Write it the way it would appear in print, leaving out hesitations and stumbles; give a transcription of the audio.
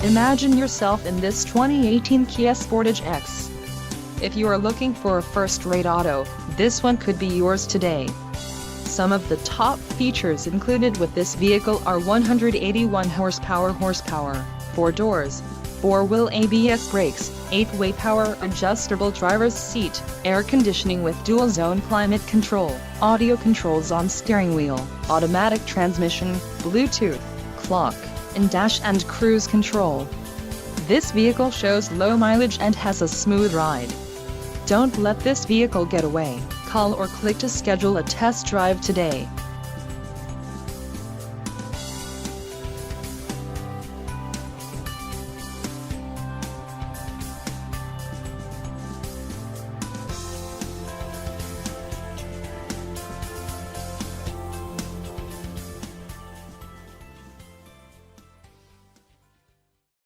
Imagine yourself in this 2018 Kia Sportage X. If you are looking for a first-rate auto, this one could be yours today. Some of the top features included with this vehicle are 181 horsepower, 4 doors, 4-wheel ABS brakes, 8-way power adjustable driver's seat, air conditioning with dual-zone climate control, audio controls on steering wheel, automatic transmission, Bluetooth, clock, and dash and cruise control. This vehicle shows low mileage and has a smooth ride. Don't let this vehicle get away. Call or click to schedule a test drive today.